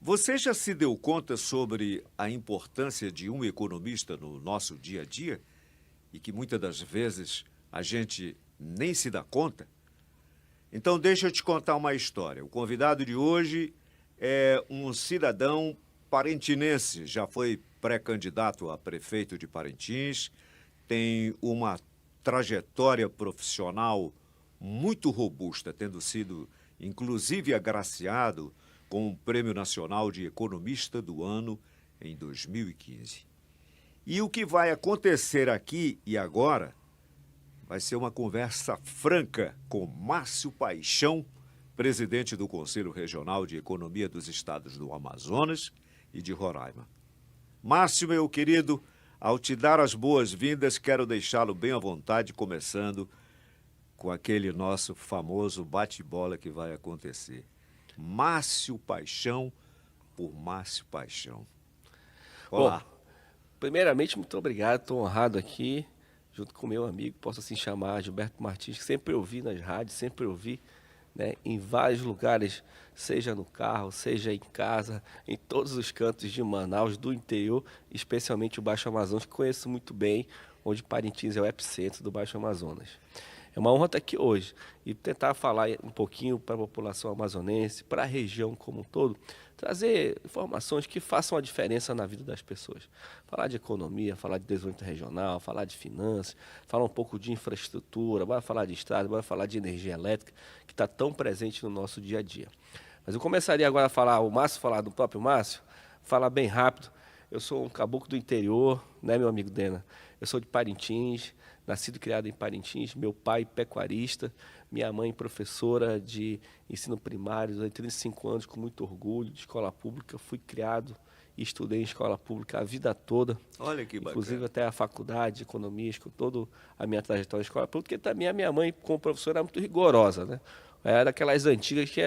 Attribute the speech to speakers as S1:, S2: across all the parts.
S1: Você já se deu conta sobre a importância de um economista no nosso dia a dia e que muitas das vezes a gente nem se dá conta? Então, deixa eu te contar uma história. O convidado de hoje é um cidadão parentinense, já foi pré-candidato a prefeito de Parintins, tem uma trajetória profissional muito robusta, tendo sido inclusive agraciado com o Prêmio Nacional de Economista do Ano em 2015. E o que vai acontecer aqui e agora vai ser uma conversa franca com Márcio Paixão, presidente do Conselho Regional de Economia dos Estados do Amazonas e de Roraima. Márcio, meu querido, ao te dar as boas-vindas, quero deixá-lo bem à vontade, começando com aquele nosso famoso bate-bola que vai acontecer. Márcio Paixão por Márcio Paixão. Olá.
S2: Bom, primeiramente, muito obrigado, estou honrado aqui, junto com meu amigo, posso assim chamar, Gilberto Martins, que sempre ouvi nas rádios, sempre ouvi, né, em vários lugares, seja no carro, seja em casa, em todos os cantos de Manaus, do interior, especialmente o Baixo Amazonas, que conheço muito bem, onde Parintins é o epicentro do Baixo Amazonas. É uma honra estar aqui hoje e tentar falar um pouquinho para a população amazonense, para a região como um todo, trazer informações que façam a diferença na vida das pessoas. Falar de economia, falar de desenvolvimento regional, falar de finanças, falar um pouco de infraestrutura, vai falar de estrada, vai falar de energia elétrica, que está tão presente no nosso dia a dia. Mas eu começaria agora a falar, o Márcio falar do próprio Márcio, falar bem rápido. Eu sou um caboclo do interior, né, meu amigo Dena? Eu sou de Parintins, nascido e criado em Parintins, meu pai pecuarista, minha mãe professora de ensino primário, durante 35 anos, com muito orgulho, de escola pública. Fui criado e estudei em escola pública a vida toda.
S1: Olha que bacana.
S2: Inclusive até a faculdade de economia, com toda a minha trajetória em escola pública, porque também a minha mãe, como professora, era muito rigorosa, né? Era daquelas antigas que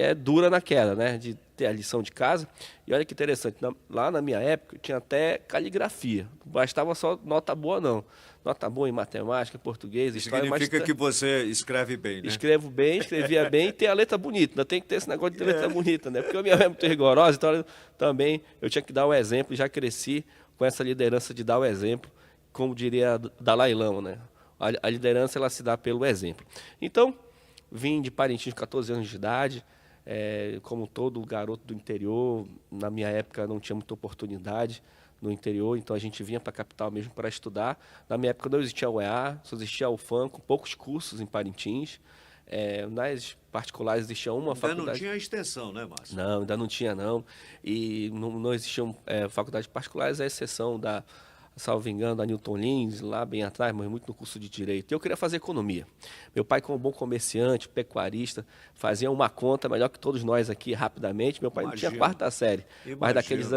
S2: é dura na queda, né? De ter a lição de casa. E olha que interessante, lá na minha época tinha até caligrafia. Não bastava só nota boa, não. Nota boa em matemática, português, história.
S1: Significa que você escreve bem, né?
S2: Escrevo bem, escrevia bem e tem a letra bonita. Ainda tem que ter esse negócio de ter letra bonita, né? Porque a minha mãe é muito rigorosa, então também eu tinha que dar o exemplo e já cresci com essa liderança de dar o exemplo, como diria Dalai Lama, né? A liderança, ela se dá pelo exemplo. Então, vim de Parintins com 14 anos de idade. Como todo garoto do interior, na minha época não tinha muita oportunidade no interior, então a gente vinha para a capital mesmo para estudar. Na minha época não existia o EA, só existia o FAM, com poucos cursos em Parintins. Nas particulares existia uma faculdade.
S1: Ainda não tinha extensão, né, Márcio?
S2: Não, ainda não tinha não. E não existiam faculdades particulares, à exceção da, salvo engano, da Newton Lins, lá bem atrás, mas muito no curso de Direito. E eu queria fazer economia. Meu pai, como bom comerciante, pecuarista, fazia uma conta melhor que todos nós aqui, rapidamente. Meu pai não tinha quarta série, mas daqueles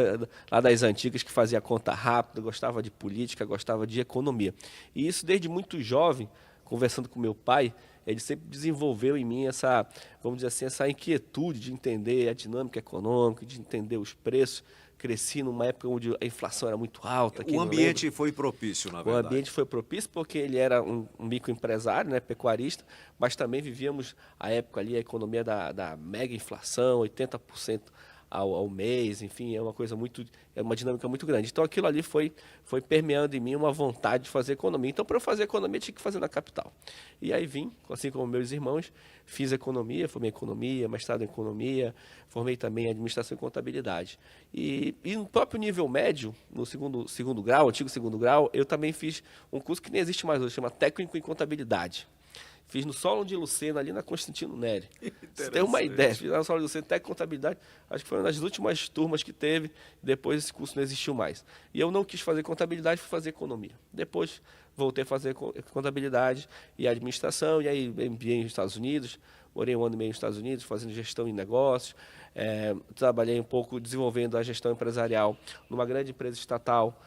S2: lá das antigas que fazia conta rápida, gostava de política, gostava de economia. E isso desde muito jovem, conversando com meu pai, ele sempre desenvolveu em mim essa, vamos dizer assim, essa inquietude de entender a dinâmica econômica, de entender os preços. Cresci numa época onde a inflação era muito alta.
S1: O ambiente foi propício, na verdade.
S2: O ambiente foi propício porque ele era um microempresário, né, pecuarista, mas também vivíamos a época ali, a economia da mega inflação, 80% ao mês, enfim, é uma dinâmica muito grande. Então aquilo ali foi permeando em mim uma vontade de fazer economia. Então, para eu fazer economia, tinha que fazer na capital. E aí vim, assim como meus irmãos, fiz economia, formei economia, mestrado em economia, formei também administração e contabilidade. E no próprio nível médio, no segundo grau, antigo segundo grau, eu também fiz um curso que nem existe mais hoje, chama Técnico em Contabilidade. Fiz no Solon de Lucena, ali na Constantino Neri. Você tem uma ideia, fiz na Solon de Lucena, Técnico em Contabilidade, acho que foi uma das últimas turmas que teve, depois esse curso não existiu mais. E eu não quis fazer contabilidade, fui fazer economia. Depois voltei a fazer contabilidade e administração, e aí MBA nos Estados Unidos, morei 1 ano e meio nos Estados Unidos, fazendo gestão em negócios, trabalhei um pouco desenvolvendo a gestão empresarial numa grande empresa estatal,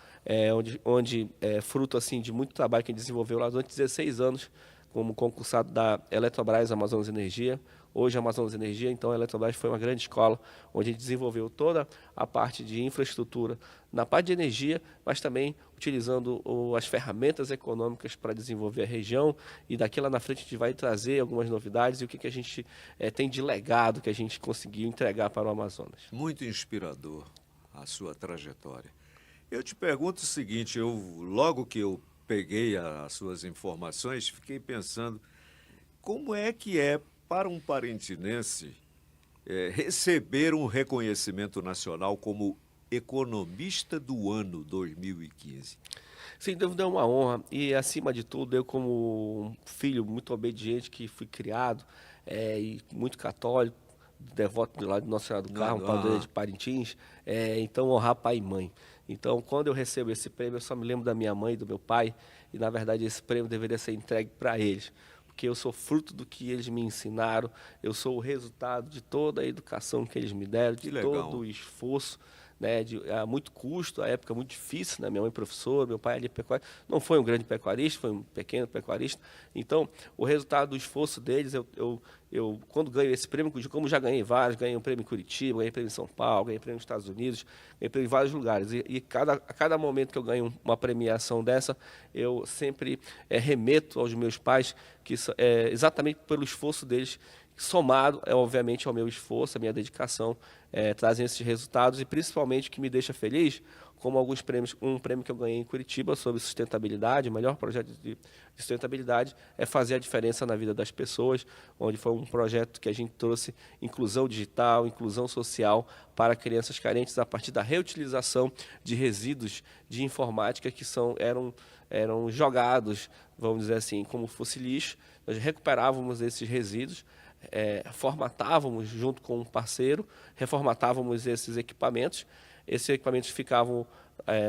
S2: onde fruto assim, de muito trabalho que a gente desenvolveu lá durante 16 anos, como concursado da Eletrobras Amazonas Energia, hoje a Amazonas Energia. Então a Eletrobras foi uma grande escola, onde a gente desenvolveu toda a parte de infraestrutura na parte de energia, mas também utilizando as ferramentas econômicas para desenvolver a região, e daqui lá na frente a gente vai trazer algumas novidades e o que a gente tem de legado que a gente conseguiu entregar para o Amazonas.
S1: Muito inspirador a sua trajetória. Eu te pergunto o seguinte, logo que eu peguei as suas informações, fiquei pensando, como é que é para um parentinense receber um reconhecimento nacional como Economista do Ano 2015?
S2: Sem dúvida é uma honra e, acima de tudo, eu como um filho muito obediente que fui criado e muito católico, devoto lá de Nossa Senhora do Carmo, padroeira de Parintins, então honrar pai e mãe. Então, quando eu recebo esse prêmio, eu só me lembro da minha mãe e do meu pai, e na verdade esse prêmio deveria ser entregue para eles, porque eu sou fruto do que eles me ensinaram, eu sou o resultado de toda a educação que eles me deram, de todo o esforço, né, a muito custo, a época muito difícil, né? Minha mãe professora, meu pai ali pecuarista, não foi um grande pecuarista, foi um pequeno pecuarista. Então, o resultado do esforço deles, eu quando ganho esse prêmio, como já ganhei vários, ganhei um prêmio em Curitiba, ganhei prêmio em São Paulo, ganhei prêmio nos Estados Unidos, ganhei prêmio em vários lugares. E a cada momento que eu ganho uma premiação dessa, eu sempre remeto aos meus pais, que exatamente pelo esforço deles, somado, obviamente, ao meu esforço, à minha dedicação, trazem esses resultados, e principalmente o que me deixa feliz, como alguns prêmios, um prêmio que eu ganhei em Curitiba sobre sustentabilidade, o melhor projeto de sustentabilidade, é fazer a diferença na vida das pessoas, onde foi um projeto que a gente trouxe inclusão digital, inclusão social para crianças carentes a partir da reutilização de resíduos de informática que eram jogados, vamos dizer assim, como fosse lixo. Nós recuperávamos esses resíduos, formatávamos junto com um parceiro, reformatávamos esses equipamentos ficavam,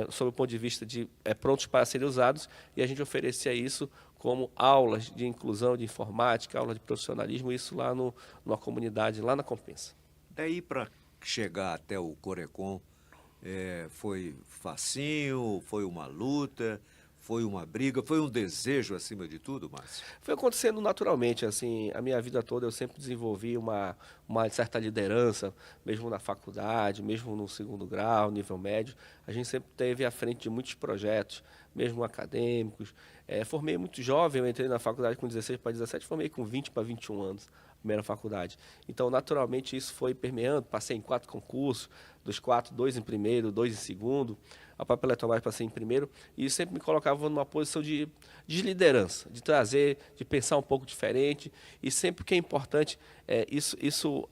S2: sob o ponto de vista de prontos para serem usados, e a gente oferecia isso como aulas de inclusão de informática, aula de profissionalismo, isso lá numa comunidade, lá na Compensa.
S1: Daí para chegar até o Corecon, foi facinho, foi uma luta, foi uma briga, foi um desejo acima de tudo, Márcio?
S2: Foi acontecendo naturalmente, assim, a minha vida toda eu sempre desenvolvi uma certa liderança, mesmo na faculdade, mesmo no segundo grau, nível médio, a gente sempre esteve à frente de muitos projetos, mesmo acadêmicos. Formei muito jovem, eu entrei na faculdade com 16 para 17, formei com 20 para 21 anos, primeira faculdade. Então, naturalmente, isso foi permeando, passei em 4 concursos, dos 4, 2 em primeiro, 2 em segundo, a própria Eletrobras passei em primeiro, e isso sempre me colocava numa posição de liderança, de trazer, de pensar um pouco diferente, e sempre que é importante,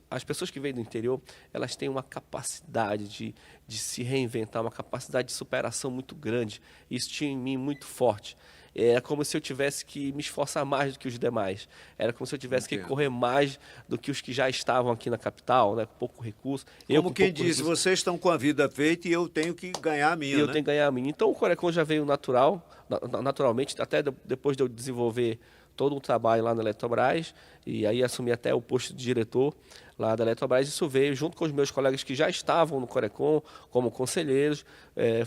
S2: as pessoas que vêm do interior, elas têm uma capacidade de se reinventar, uma capacidade de superação muito grande, isso tinha em mim muito forte. Era como se eu tivesse que me esforçar mais do que os demais. Era como se eu tivesse que correr mais do que os que já estavam aqui na capital, né, com pouco recurso.
S1: Como quem diz, vocês estão com a vida feita e eu tenho que ganhar a minha,
S2: eu tenho que ganhar a minha. Então o Corecon já veio naturalmente, até depois de eu desenvolver todo um trabalho lá na Eletrobras, e aí assumi até o posto de diretor lá da Eletrobras. Isso veio junto com os meus colegas que já estavam no Corecon como conselheiros.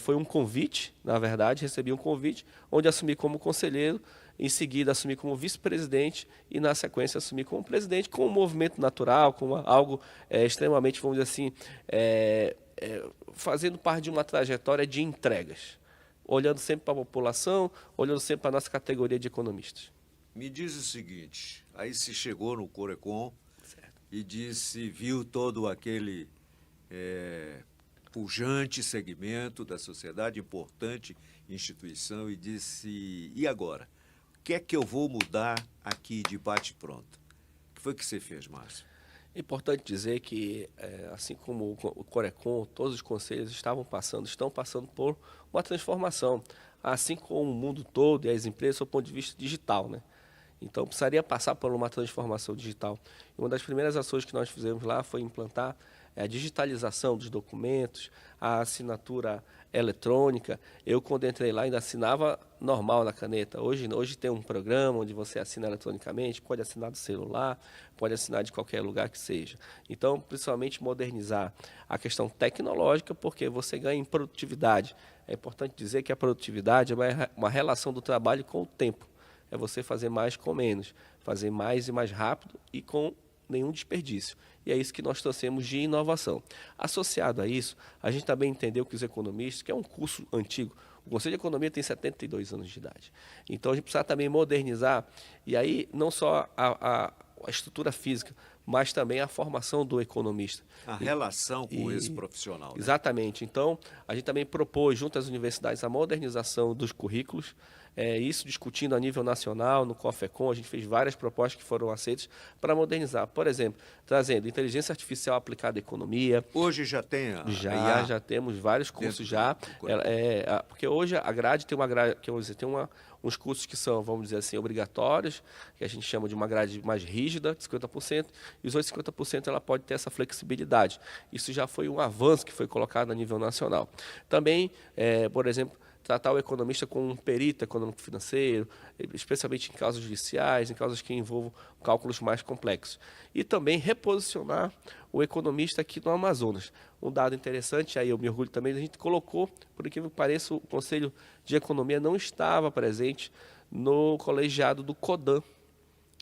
S2: Foi um convite, na verdade, recebi um convite, onde assumi como conselheiro, em seguida assumi como vice-presidente e, na sequência, assumi como presidente, com um movimento natural, com algo extremamente, vamos dizer assim, fazendo parte de uma trajetória de entregas, olhando sempre para a população, olhando sempre para a nossa categoria de economistas.
S1: Me diz o seguinte, aí se chegou no Corecon e viu todo aquele pujante segmento da sociedade, importante instituição, e disse, e agora? O que é que eu vou mudar aqui de bate-pronto? O que foi que você fez, Márcio?
S2: É importante dizer que, assim como o Corecon, todos os conselhos estão passando por uma transformação, assim como o mundo todo e as empresas, do ponto de vista digital, né? Então, precisaria passar por uma transformação digital. E uma das primeiras ações que nós fizemos lá foi implantar a digitalização dos documentos, a assinatura eletrônica. Eu, quando entrei lá, ainda assinava normal na caneta. Hoje tem um programa onde você assina eletronicamente, pode assinar do celular, pode assinar de qualquer lugar que seja. Então, principalmente modernizar a questão tecnológica, porque você ganha em produtividade. É importante dizer que a produtividade é uma relação do trabalho com o tempo. É você fazer mais com menos, fazer mais e mais rápido e com nenhum desperdício. E é isso que nós trouxemos de inovação. Associado a isso, a gente também entendeu que os economistas, que é um curso antigo, o Conselho de Economia tem 72 anos de idade. Então, a gente precisa também modernizar, e aí não só a estrutura física, mas também a formação do economista.
S1: A relação com esse profissional. Né?
S2: Exatamente. Então, a gente também propôs, junto às universidades, a modernização dos currículos, isso discutindo a nível nacional, no COFECON, a gente fez várias propostas que foram aceitas para modernizar. Por exemplo, trazendo inteligência artificial aplicada à economia.
S1: Hoje já tem a
S2: Já temos vários cursos já. Porque hoje a grade tem uma grade, uns cursos que são, vamos dizer assim, obrigatórios, que a gente chama de uma grade mais rígida, de 50%, e os outros 50% ela pode ter essa flexibilidade. Isso já foi um avanço que foi colocado a nível nacional. Também, por exemplo, tratar o economista como um perito econômico-financeiro, especialmente em causas judiciais, em causas que envolvam cálculos mais complexos. E também reposicionar o economista aqui no Amazonas. Um dado interessante, aí eu me orgulho também, a gente colocou, por incrível que pareça, o Conselho de Economia não estava presente no colegiado do CODAN,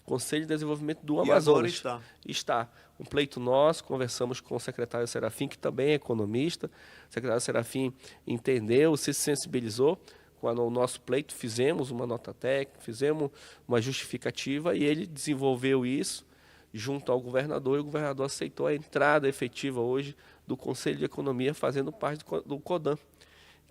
S2: Conselho de Desenvolvimento do Amazonas.
S1: E agora
S2: está. Um pleito nosso, conversamos com o secretário Serafim, que também é economista. O secretário Serafim entendeu, se sensibilizou com o nosso pleito, fizemos uma nota técnica, fizemos uma justificativa e ele desenvolveu isso junto ao governador, e o governador aceitou a entrada efetiva hoje do Conselho de Economia fazendo parte do CODAN,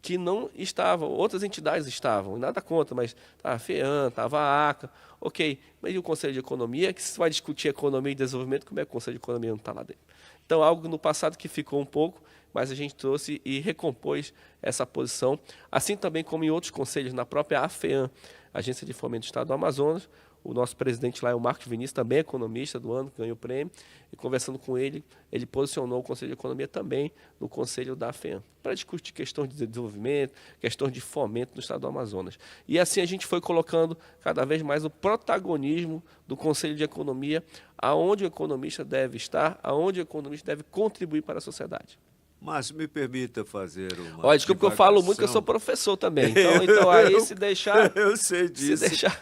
S2: que não estavam, outras entidades estavam, nada contra, mas estava a FEAM, estava a ACA, ok, mas e o Conselho de Economia, que se vai discutir economia e desenvolvimento, como é que o Conselho de Economia não está lá dentro? Então, algo no passado que ficou um pouco, mas a gente trouxe e recompôs essa posição, assim também como em outros conselhos, na própria AFEAM, Agência de Fomento do Estado do Amazonas. O nosso presidente lá é o Marcos Vinícius, também economista do ano, que ganhou o prêmio, e conversando com ele, ele posicionou o Conselho de Economia também no Conselho da FEAM, para discutir questões de desenvolvimento, questões de fomento no estado do Amazonas. E assim a gente foi colocando cada vez mais o protagonismo do Conselho de Economia, aonde o economista deve estar, aonde o economista deve contribuir para a sociedade.
S1: Mas me permita fazer uma
S2: Olha, desculpa que eu falo muito, que eu sou professor também. Então aí se deixar...
S1: Eu sei disso.
S2: Se deixar,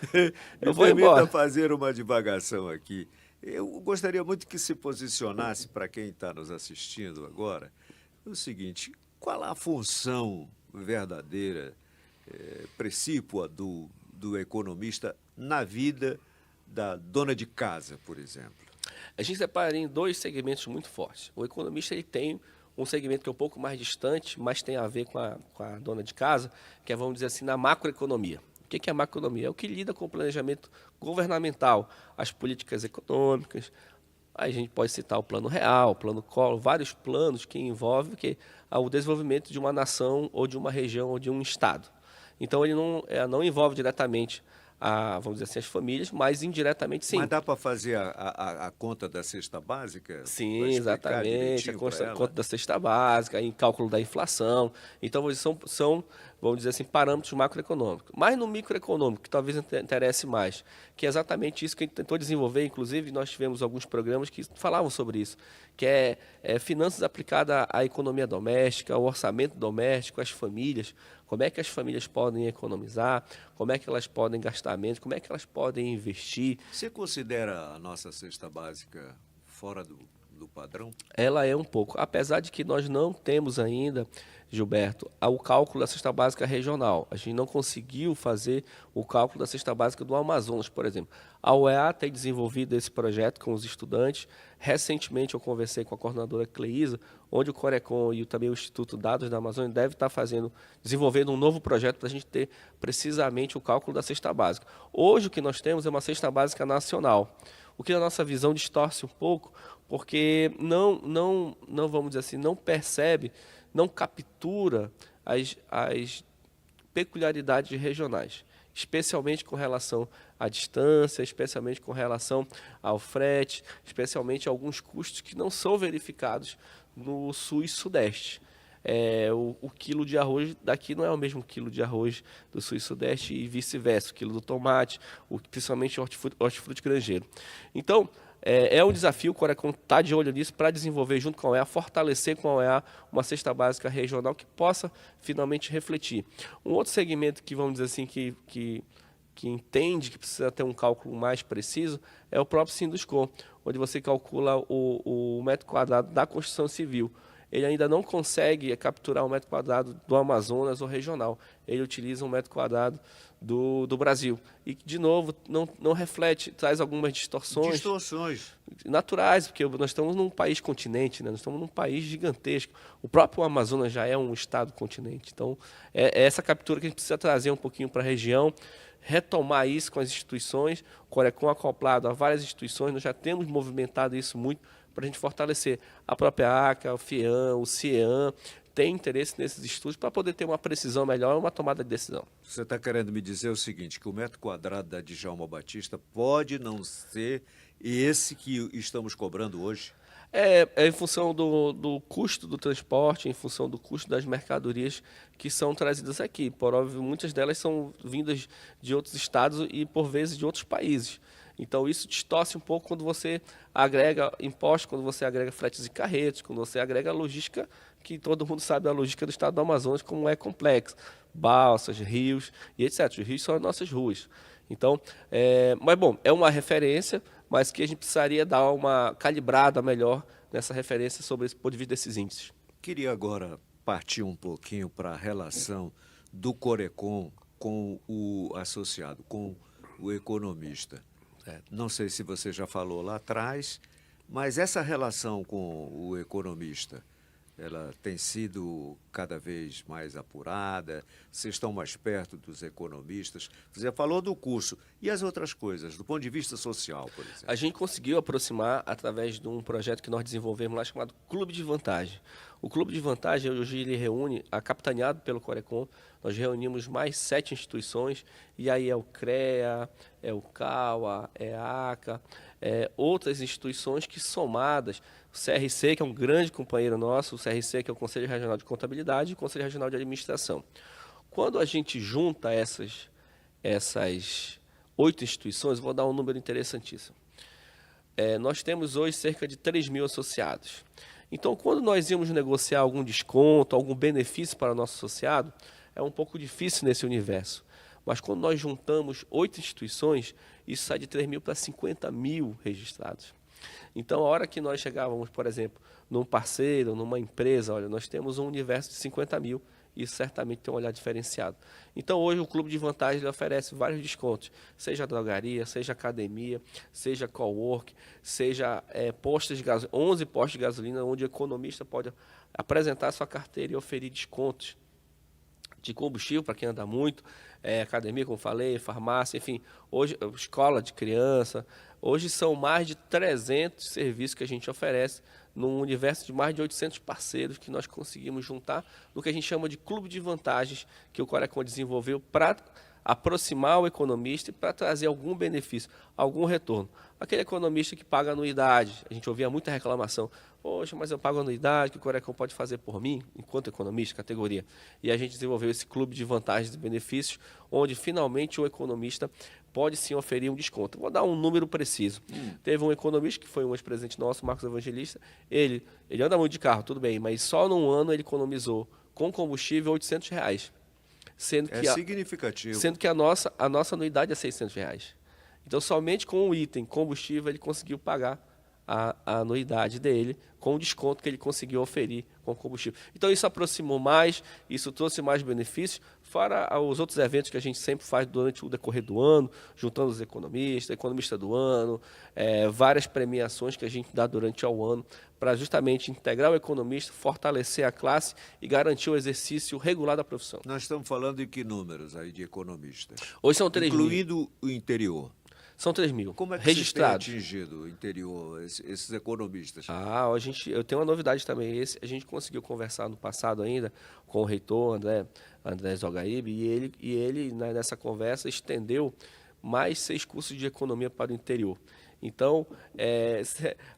S2: eu
S1: vou embora. Me permita
S2: embora.
S1: fazer uma divagação aqui. Eu gostaria muito que se posicionasse, para quem está nos assistindo agora, o seguinte: qual a função verdadeira, precípua do economista na vida da dona de casa, por exemplo?
S2: A gente separa em dois segmentos muito fortes. O economista ele tem um segmento que é um pouco mais distante, mas tem a ver com a dona de casa, que é, vamos dizer assim, na macroeconomia. O que é a macroeconomia? É o que lida com o planejamento governamental, as políticas econômicas. Aí a gente pode citar o Plano Real, o Plano Collor, vários planos que envolvem o desenvolvimento de uma nação, ou de uma região, ou de um estado. Então, ele não envolve diretamente vamos dizer assim, as famílias, mas indiretamente sim.
S1: Mas dá para fazer a conta da cesta básica?
S2: Sim, exatamente, a conta da cesta básica, em cálculo da inflação. Então, são, vamos dizer assim, parâmetros macroeconômicos. Mas no microeconômico, que talvez interesse mais, que é exatamente isso que a gente tentou desenvolver, inclusive nós tivemos alguns programas que falavam sobre isso, que é finanças aplicadas à economia doméstica, ao orçamento doméstico, às famílias, como é que as famílias podem economizar, como é que elas podem gastar menos, como é que elas podem investir.
S1: Você considera a nossa cesta básica fora do padrão?
S2: Ela é um pouco, apesar de que nós não temos ainda, Gilberto, o cálculo da cesta básica regional. A gente não conseguiu fazer o cálculo da cesta básica do Amazonas, por exemplo. A UEA tem desenvolvido esse projeto com os estudantes. Recentemente eu conversei com a coordenadora Cleísa, onde o Corecon e também o Instituto Dados da Amazônia deve estar desenvolvendo um novo projeto para a gente ter precisamente o cálculo da cesta básica. Hoje o que nós temos é uma cesta básica nacional, o que na nossa visão distorce um pouco, porque não vamos dizer assim, não percebe, não captura as peculiaridades regionais, especialmente com relação à distância, especialmente com relação ao frete, especialmente alguns custos que não são verificados no sul e sudeste. O quilo de arroz daqui não é o mesmo quilo de arroz do sul e sudeste e vice-versa, o quilo do tomate, principalmente hortifruti granjeiro. Então, é um desafio, o Corecon está de olho nisso para desenvolver junto com a UEA, fortalecer com a UEA uma cesta básica regional que possa finalmente refletir. Um outro segmento que, vamos dizer assim, que que entende que precisa ter um cálculo mais preciso, é o próprio Sinduscon, onde você calcula o metro quadrado da construção civil. Ele ainda não consegue capturar o metro quadrado do Amazonas ou regional. Ele utiliza um metro quadrado do Brasil. E, de novo, não reflete, traz algumas distorções naturais, porque nós estamos num país continente, né? Nós estamos num país gigantesco. O próprio Amazonas já é um estado-continente. Então, é essa captura que a gente precisa trazer um pouquinho para a região, retomar isso com as instituições, o Corecon acoplado a várias instituições, nós já temos movimentado isso muito para a gente fortalecer a própria ACA, o FIAM, o CIEAM, tem interesse nesses estudos para poder ter uma precisão melhor e uma tomada de decisão.
S1: Você está querendo me dizer o seguinte, que o metro quadrado da Djalma Batista pode não ser esse que estamos cobrando hoje?
S2: É em função do custo do transporte, em função do custo das mercadorias que são trazidas aqui. Por óbvio, muitas delas são vindas de outros estados e, por vezes, de outros países. Então, isso distorce um pouco quando você agrega impostos, quando você agrega fretes e carretos, quando você agrega a logística, que todo mundo sabe a logística do estado do Amazonas, como é complexa. Balsas, rios e etc. Os rios são as nossas ruas. Então, mas bom, é uma referência, mas que a gente precisaria dar uma calibrada melhor nessa referência sobre esse ponto de vista desses índices.
S1: Queria agora partir um pouquinho para a relação do Corecon com o associado, com o economista. Não sei se você já falou lá atrás, mas essa relação com o economista, ela tem sido cada vez mais apurada, vocês estão mais perto dos economistas. Você falou do curso. E as outras coisas, do ponto de vista social, por exemplo?
S2: A gente conseguiu aproximar através de um projeto que nós desenvolvemos lá chamado Clube de Vantagem. O Clube de Vantagem, hoje ele reúne, capitaneado pelo Corecon, nós reunimos mais 7 instituições, e aí é o CREA, é o CAUA, é a ACA, outras instituições que somadas, o CRC, que é um grande companheiro nosso, o CRC, que é o Conselho Regional de Contabilidade, e o Conselho Regional de Administração. Quando a gente junta essas 8 instituições, vou dar um número interessantíssimo. Nós temos hoje cerca de 3.000 associados. Então, quando nós íamos negociar algum desconto, algum benefício para o nosso associado, é um pouco difícil nesse universo. Mas quando nós juntamos 8 instituições, isso sai de 3.000 para 50.000 registrados. Então, a hora que nós chegávamos, por exemplo, num parceiro, numa empresa, olha, nós temos um universo de 50.000, isso certamente tem um olhar diferenciado. Então, hoje, o Clube de Vantagem ele oferece vários descontos, seja drogaria, seja academia, seja cowork, seja postos de gasolina, 11 postos de gasolina, onde o economista pode apresentar sua carteira e oferir descontos de combustível para quem anda muito, academia, como falei, farmácia, enfim, hoje, escola de criança. Hoje são mais de 300 serviços que a gente oferece num universo de mais de 800 parceiros que nós conseguimos juntar no que a gente chama de clube de vantagens que o Corecon desenvolveu para aproximar o economista e para trazer algum benefício, algum retorno. Aquele economista que paga anuidade, a gente ouvia muita reclamação, poxa, mas eu pago anuidade, que o Corecon pode fazer por mim, enquanto economista, categoria. E a gente desenvolveu esse clube de vantagens e benefícios, onde finalmente o economista pode sim oferir um desconto. Vou dar um número preciso. Teve um economista, que foi um ex-presidente nosso, Marcos Evangelista, ele anda muito de carro, tudo bem, mas só num ano ele economizou com combustível R$800. Sendo que
S1: significativo.
S2: Sendo que a nossa anuidade é R$600. Então, somente com o item combustível, ele conseguiu pagar a anuidade dele com o desconto que ele conseguiu oferir com o combustível. Então, isso aproximou mais, isso trouxe mais benefícios, fora os outros eventos que a gente sempre faz durante o decorrer do ano, juntando os economistas, economista do ano, várias premiações que a gente dá durante o ano, para justamente integrar o economista, fortalecer a classe e garantir o exercício regular da profissão.
S1: Nós estamos falando de que números aí de economistas?
S2: Hoje são 3.000.
S1: Incluindo o interior.
S2: São 3.000
S1: Como é que
S2: registrados.
S1: Você tem atingido o interior, esses economistas?
S2: Eu tenho uma novidade também. A gente conseguiu conversar no passado ainda com o reitor André Zogaíbe, e ele nessa conversa estendeu mais 6 cursos de economia para o interior. Então,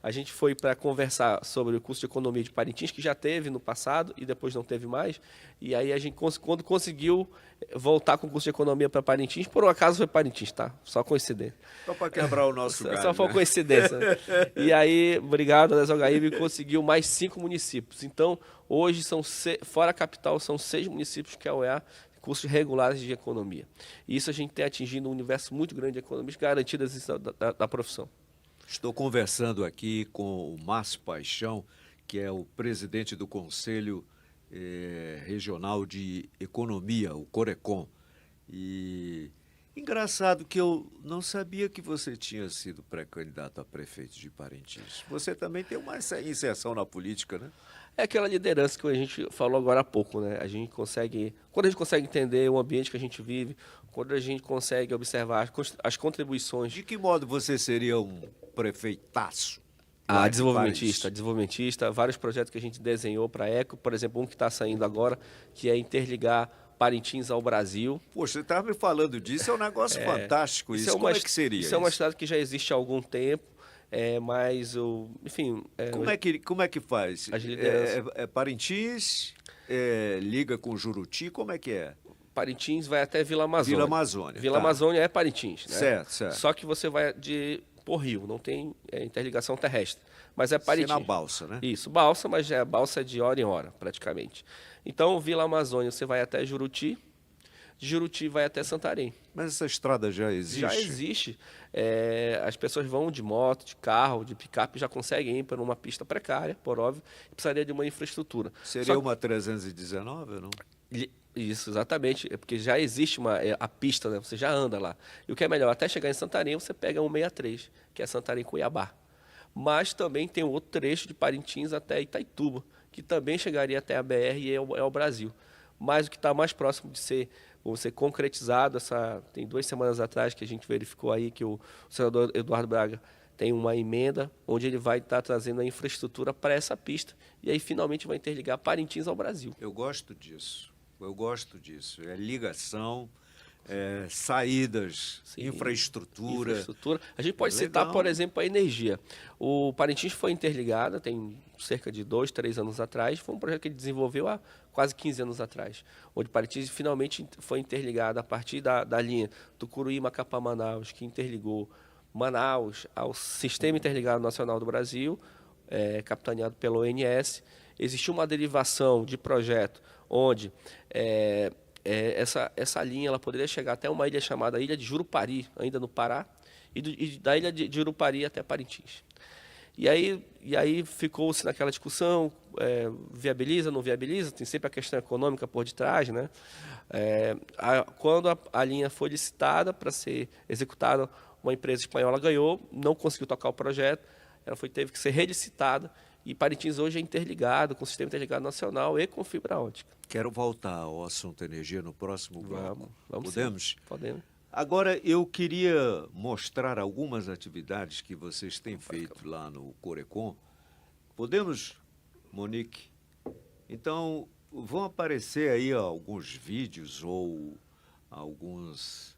S2: a gente foi para conversar sobre o curso de economia de Parintins, que já teve no passado e depois não teve mais. E aí a gente, quando conseguiu voltar com o curso de economia para Parintins, por um acaso foi Parintins, tá? Só coincidência.
S1: Só para quebrar o nosso galho.
S2: Só foi coincidência. E aí, obrigado, André Zogaíbe, conseguiu mais 5 municípios. Então, hoje, fora a capital, são 6 municípios que a UEA cursos regulares de economia. E isso a gente tem atingido um universo muito grande de economistas garantidas da profissão.
S1: Estou conversando aqui com o Márcio Paixão, que é o presidente do Conselho Regional de Economia, o Corecon. E engraçado que eu não sabia que você tinha sido pré-candidato a prefeito de Parintins. Você também tem uma inserção na política, né?
S2: É aquela liderança que a gente falou agora há pouco, né? Quando a gente consegue entender o ambiente que a gente vive, quando a gente consegue observar as contribuições.
S1: De que modo você seria um prefeitaço? lá de Paris?
S2: Desenvolvimentista, vários projetos que a gente desenhou para a Eco, por exemplo, um que está saindo agora, que é interligar Parintins ao Brasil.
S1: Poxa, você estava me falando disso, é um negócio fantástico isso. Como é que seria
S2: isso? Isso é uma cidade que já existe há algum tempo, mas, enfim...
S1: Como é que faz?
S2: As lideranças...
S1: Parintins, liga com Juruti, como é que é?
S2: Parintins vai até Vila Amazônia.
S1: Vila Amazônia,
S2: Vila Amazônia é Parintins, né?
S1: Certo, certo.
S2: Só que você vai por rio, não tem interligação terrestre. Mas é Parintins.
S1: Sim, na balsa, né?
S2: Isso, balsa, mas é balsa de hora em hora, praticamente. Então, Vila Amazônia, você vai até Juruti, de Juruti vai até Santarém.
S1: Mas essa estrada já existe?
S2: Já existe. As pessoas vão de moto, de carro, de picape, já conseguem ir para uma pista precária, por óbvio, e precisaria de uma infraestrutura.
S1: Seria uma 319 ou não?
S2: Isso, exatamente, porque já existe a pista, né? Você já anda lá. E o que é melhor, até chegar em Santarém, você pega 163, que é Santarém-Cuiabá. Mas também tem outro trecho de Parintins até Itaituba, que também chegaria até a BR e é o Brasil. Mas o que está mais próximo de ser concretizado, tem 2 semanas atrás que a gente verificou aí que o senador Eduardo Braga tem uma emenda onde ele vai estar trazendo a infraestrutura para essa pista e aí finalmente vai interligar Parintins ao Brasil.
S1: Eu gosto disso. É ligação, saídas,
S2: Sim,
S1: infraestrutura.
S2: A gente pode citar, por exemplo, a energia. O Parintins foi interligado, tem cerca de 2, 3 anos atrás. Foi um projeto que ele desenvolveu há quase 15 anos atrás. Onde Parintins finalmente foi interligado a partir da linha Tucuruí-Macapá-Manaus, que interligou Manaus ao Sistema Interligado Nacional do Brasil, capitaneado pela ONS. Existiu uma derivação de projeto onde essa linha ela poderia chegar até uma ilha chamada Ilha de Jurupari, ainda no Pará, e da ilha de Jurupari até Parintins. E aí ficou-se naquela discussão, viabiliza, não viabiliza, tem sempre a questão econômica por detrás, né? Quando a linha foi licitada para ser executada, uma empresa espanhola ganhou, não conseguiu tocar o projeto, teve que ser relicitada, e Parintins hoje é interligado com o Sistema Interligado Nacional e com fibra ótica.
S1: Quero voltar ao assunto energia no próximo bloco.
S2: Vamos
S1: Podemos?
S2: Sim, podemos.
S1: Agora, eu queria mostrar algumas atividades que vocês têm feito lá no Corecon. Podemos, Monique? Então, vão aparecer aí alguns vídeos ou algumas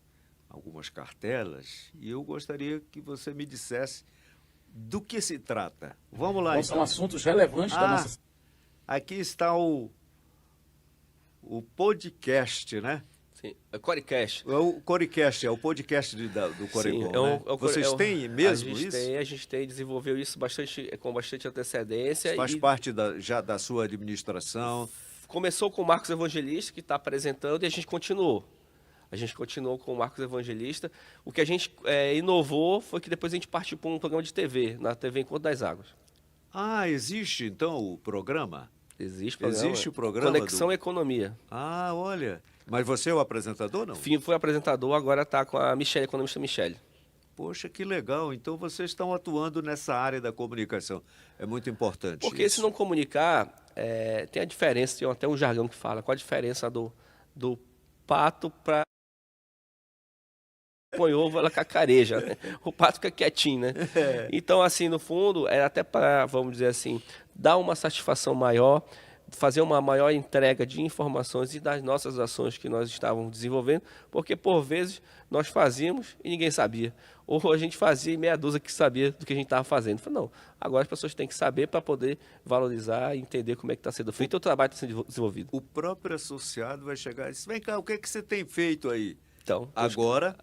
S1: cartelas e eu gostaria que você me dissesse do que se trata. Vamos lá, então.
S3: São assuntos relevantes da nossa...
S1: Aqui está o podcast, né?
S2: Sim, é o Corecast.
S1: O Corecast, é o podcast do Corecon,
S2: Sim,
S1: né? Vocês têm mesmo isso?
S2: A gente desenvolveu isso com bastante antecedência.
S1: Faz parte já da sua administração?
S2: Começou com o Marcos Evangelista, que está apresentando, e a gente continuou. A gente continuou com o Marcos Evangelista. O que a gente inovou foi que depois a gente partiu para um programa de TV, na TV Encontro das Águas.
S1: Ah, existe então o programa?
S2: Existe
S1: o programa.
S2: Conexão Economia.
S1: Ah, olha. Mas você é o apresentador, não?
S2: Fui apresentador, agora está com a Michele, economista Michele.
S1: Poxa, que legal. Então vocês estão atuando nessa área da comunicação. É muito importante.
S2: Porque
S1: isso.
S2: se não comunicar, tem a diferença, tem até um jargão que fala, qual a diferença do pato para... põe ovo, ela cacareja, né? O pato fica quietinho, né? Então, assim, no fundo, é até para, vamos dizer assim, dar uma satisfação maior, fazer uma maior entrega de informações e das nossas ações que nós estávamos desenvolvendo, porque, por vezes, nós fazíamos e ninguém sabia. Ou a gente fazia e meia dúzia que sabia do que a gente estava fazendo. Falei, não, agora as pessoas têm que saber para poder valorizar e entender como é que está sendo feito, o trabalho está sendo desenvolvido.
S1: O próprio associado vai chegar e dizer, vem cá, o que é que você tem feito aí?
S2: Então,
S1: agora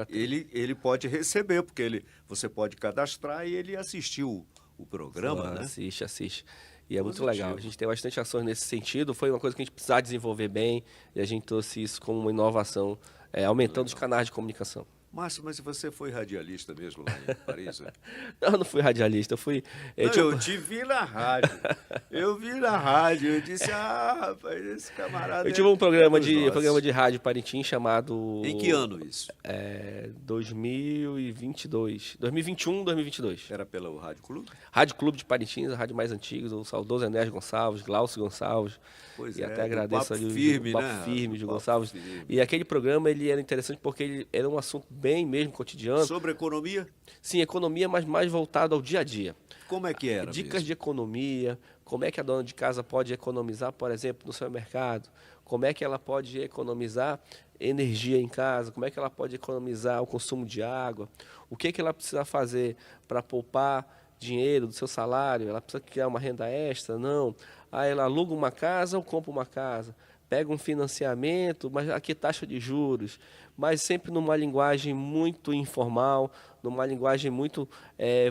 S1: ele pode receber, porque você pode cadastrar e ele assistiu o programa, né?
S2: Assiste. E é muito legal. A gente tem bastante ações nesse sentido. Foi uma coisa que a gente precisava desenvolver bem e a gente trouxe isso como uma inovação, aumentando os canais de comunicação.
S1: Márcio, mas você foi radialista mesmo lá em Paris? Né?
S2: Eu não fui radialista, eu fui...
S1: Eu te vi na rádio. Eu vi na rádio. Eu disse, rapaz, esse camarada...
S2: Eu tive um programa de rádio Parintins chamado...
S1: Em que ano isso?
S2: 2022. 2021, 2022.
S1: Era pelo Rádio Clube?
S2: Rádio Clube de Parintins, a rádio mais antiga, do saudoso Enéas Gonçalves, Glaucio Gonçalves.
S1: Pois
S2: e até agradeço ali
S1: o
S2: Papo Firme de Gonçalves. Firme. E aquele programa ele era interessante porque ele era um assunto bem mesmo cotidiano.
S1: Sobre economia?
S2: Sim, economia, mas mais voltado ao dia a dia.
S1: Como é que era?
S2: Dicas
S1: mesmo?
S2: de economia, como é que a dona de casa pode economizar, por exemplo, no supermercado, como é que ela pode economizar energia em casa, como é que ela pode economizar o consumo de água, o que ela precisa fazer para poupar dinheiro do seu salário, ela precisa criar uma renda extra, não. Ela aluga uma casa ou compra uma casa, pega um financiamento, mas aqui taxa de juros, mas sempre numa linguagem muito informal, numa linguagem muito,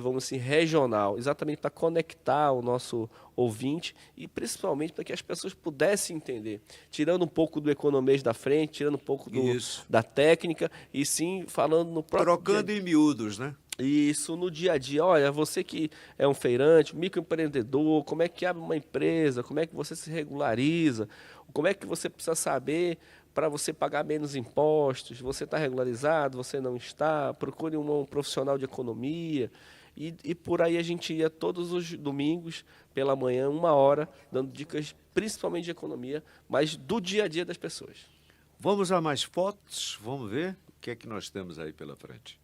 S2: vamos assim, regional, exatamente para conectar o nosso ouvinte e principalmente para que as pessoas pudessem entender, tirando um pouco do economês da frente, tirando um pouco da técnica e sim falando no próprio...
S1: Trocando em miúdos, né?
S2: Isso, no dia a dia. Olha, você que é um feirante, microempreendedor, como é que abre uma empresa, como é que você se regulariza, como é que você precisa saber para você pagar menos impostos, você está regularizado, você não está, procure um profissional de economia. E por aí a gente ia todos os domingos, pela manhã, 1 hora, dando dicas principalmente de economia, mas do dia a dia das pessoas.
S1: Vamos a mais fotos, vamos ver o que é que nós temos aí pela frente.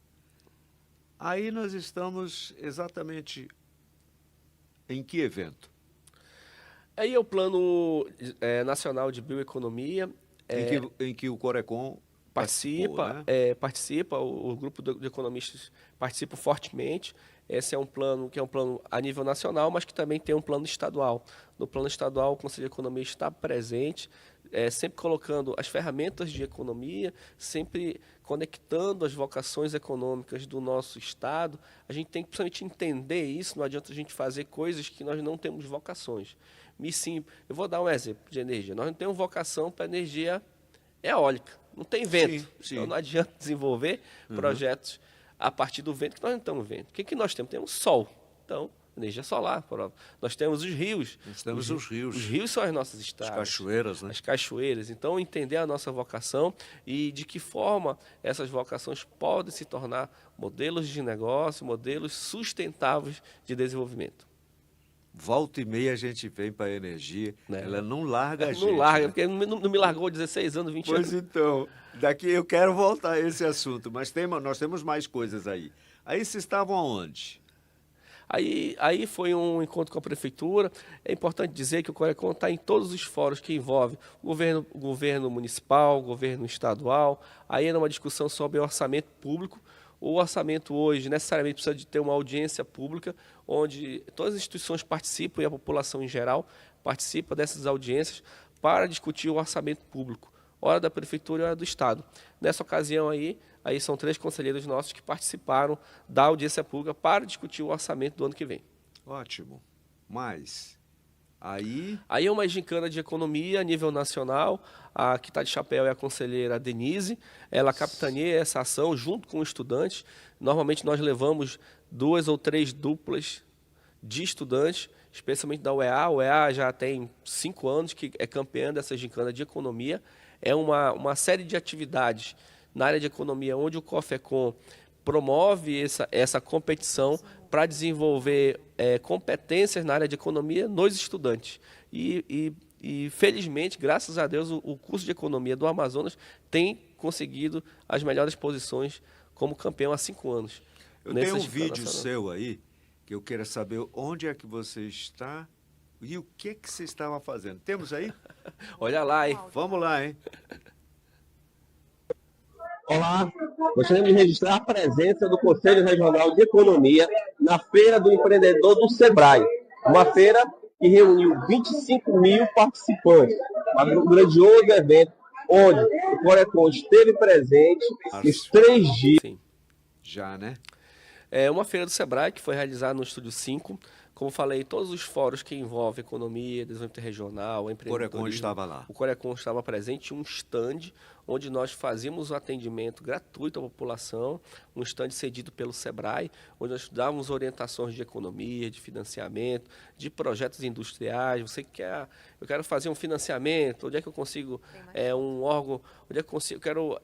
S1: Aí nós estamos exatamente em que evento?
S2: Aí é o Plano Nacional de Bioeconomia.
S1: Em que o Corecon
S2: participa,
S1: né?
S2: Participa, o grupo de economistas participa fortemente. Esse é um plano que é um plano a nível nacional, mas que também tem um plano estadual. No plano estadual, o Conselho de Economia está presente, sempre colocando as ferramentas de economia, sempre conectando as vocações econômicas do nosso Estado. A gente tem que principalmente entender isso, não adianta a gente fazer coisas que nós não temos vocações. Sim, eu vou dar um exemplo de energia. Nós não temos vocação para energia eólica, não tem vento.
S1: Sim.
S2: Então não adianta desenvolver projetos a partir do vento que nós não estamos vendo. O que nós temos? Temos sol. Então, energia solar. Nós temos os rios.
S1: Nós temos os rios.
S2: Os rios são as nossas estradas.
S1: As cachoeiras, né?
S2: As cachoeiras. Então, entender a nossa vocação e de que forma essas vocações podem se tornar modelos de negócio, modelos sustentáveis de desenvolvimento.
S1: Volta e meia a gente vem para a energia, ela não larga a gente.
S2: Não larga, porque não me largou 16 anos, 20 anos.
S1: Pois então, daqui eu quero voltar a esse assunto, mas nós temos mais coisas aí. Aí vocês estavam aonde?
S2: Aí foi um encontro com a prefeitura. É importante dizer que o Corecon está em todos os fóruns que envolvem o governo municipal, o governo estadual. Aí era uma discussão sobre orçamento público. O orçamento hoje necessariamente precisa de ter uma audiência pública, onde todas as instituições participam e a população em geral participa dessas audiências para discutir o orçamento público, hora da prefeitura e hora do Estado. Nessa ocasião aí são 3 conselheiros nossos que participaram da audiência pública para discutir o orçamento do ano que vem.
S1: Ótimo. Mas aí
S2: é uma gincana de economia a nível nacional. A que está de chapéu é a conselheira Denise. Ela capitaneia essa ação junto com estudantes. Normalmente nós levamos 2 ou 3 duplas de estudantes, especialmente da UEA. A UEA já tem 5 anos que é campeã dessa gincana de economia. É uma série de atividades na área de economia onde o COFECON promove essa competição para desenvolver competências na área de economia nos estudantes. E felizmente, graças a Deus, o curso de economia do Amazonas tem conseguido as melhores posições como campeão há 5 anos.
S1: Eu tenho um vídeo seu aí, que eu quero saber onde é que você está e o que você estava fazendo. Temos aí?
S2: Olha lá, hein?
S1: Vamos lá, hein?
S4: Olá, gostaríamos de registrar a presença do Conselho Regional de Economia na Feira do Empreendedor do SEBRAE, uma feira que reuniu 25 mil participantes, um grandioso evento onde o Corecon esteve presente nos 3 dias.
S2: Sim.
S1: Já, né?
S2: É uma feira do SEBRAE que foi realizada no Estúdio 5, Como falei, todos os fóruns que envolvem economia, desenvolvimento regional,
S1: O
S2: empreendedorismo.
S1: Corecon estava lá.
S2: O Corecon estava presente, um stand onde nós fazíamos o atendimento gratuito à população, um stand cedido pelo SEBRAE, onde nós dávamos orientações de economia, de financiamento, de projetos industriais. Você quer, eu quero fazer um financiamento, onde é que eu consigo um órgão, onde é que eu consigo, eu quero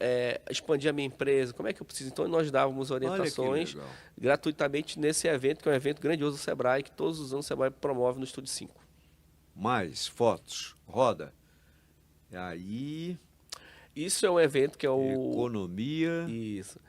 S2: expandir a minha empresa, como é que eu preciso? Então nós dávamos orientações
S1: legal.
S2: gratuitamente nesse evento, que é um evento grandioso do SEBRAE, que todos os anos o SEBRAE promove no Estúdio 5.
S1: Mais fotos. Roda. E aí,
S2: Isso é um evento que é o...
S1: economia.
S2: Isso.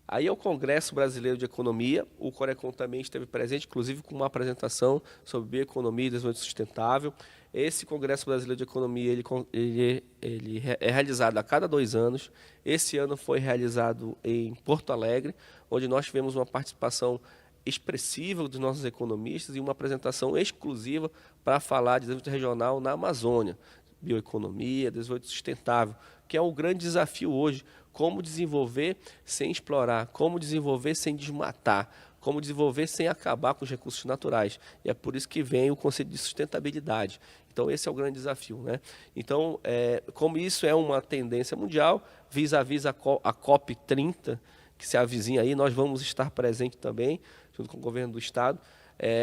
S2: Aí é o Congresso Brasileiro de Economia. O Corecon também esteve presente, inclusive com uma apresentação sobre bioeconomia e desenvolvimento sustentável. Esse Congresso Brasileiro de Economia ele é realizado a cada 2 anos. Esse ano foi realizado em Porto Alegre, onde nós tivemos uma participação expressiva dos nossos economistas e uma apresentação exclusiva para falar de desenvolvimento regional na Amazônia, bioeconomia, desenvolvimento sustentável, que é o grande desafio hoje, como desenvolver sem explorar, como desenvolver sem desmatar, como desenvolver sem acabar com os recursos naturais. E é por isso que vem o conceito de sustentabilidade. Então, esse é o grande desafio, né? Então, como isso é uma tendência mundial, vis-à-vis a COP30, que se avizinha aí, nós vamos estar presentes também, junto com o governo do Estado,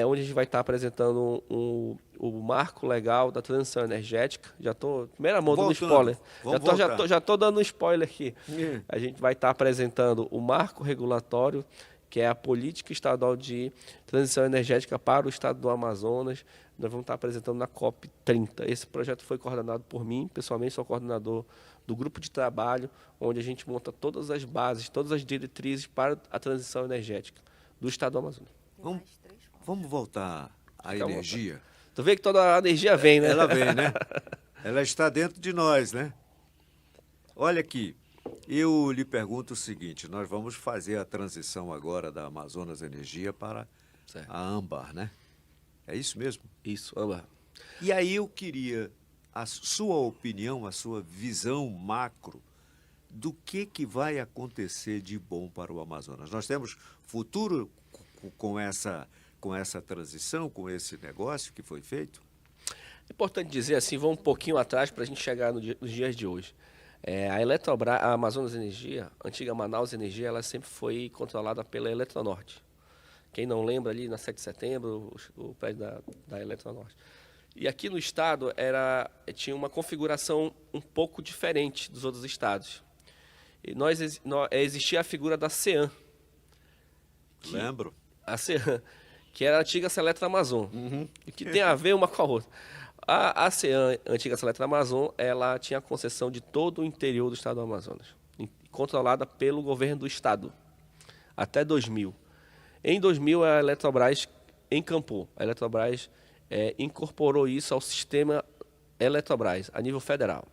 S2: onde a gente vai estar apresentando o marco legal da transição energética. Já estou, primeira mão, dando spoiler. Já estou dando um spoiler aqui. A gente vai estar apresentando o marco regulatório, que é a política estadual de transição energética para o estado do Amazonas. Nós vamos estar apresentando na COP30. Esse projeto foi coordenado por mim, pessoalmente sou coordenador do grupo de trabalho, onde a gente monta todas as bases, todas as diretrizes para a transição energética do estado do Amazonas.
S1: Vamos voltar à energia.
S2: Tu vê que toda a energia vem, né?
S1: Ela vem, né? Ela está dentro de nós, né? Olha aqui, eu lhe pergunto o seguinte, nós vamos fazer a transição agora da Amazonas Energia para a Âmbar, né? É isso mesmo?
S2: Isso, Âmbar.
S1: E aí eu queria a sua opinião, a sua visão macro do que vai acontecer de bom para o Amazonas. Nós temos futuro com essa transição, com esse negócio que foi feito?
S2: É importante dizer assim, vamos um pouquinho atrás para a gente chegar nos dias de hoje. A Eletrobras, a Amazonas Energia, a antiga Manaus Energia, ela sempre foi controlada pela Eletronorte. Quem não lembra, ali na 7 de setembro, o prédio da Eletronorte. E aqui no estado tinha uma configuração um pouco diferente dos outros estados. E existia a figura da CEAM.
S1: Lembro.
S2: A CEAM, que era a antiga Seletra Amazon, e que tem a ver uma com a outra. A CEAM, a antiga Seletra Amazon, ela tinha a concessão de todo o interior do estado do Amazonas, controlada pelo governo do estado, até 2000. Em 2000, a Eletrobras encampou. A Eletrobras incorporou isso ao sistema Eletrobras, a nível federal.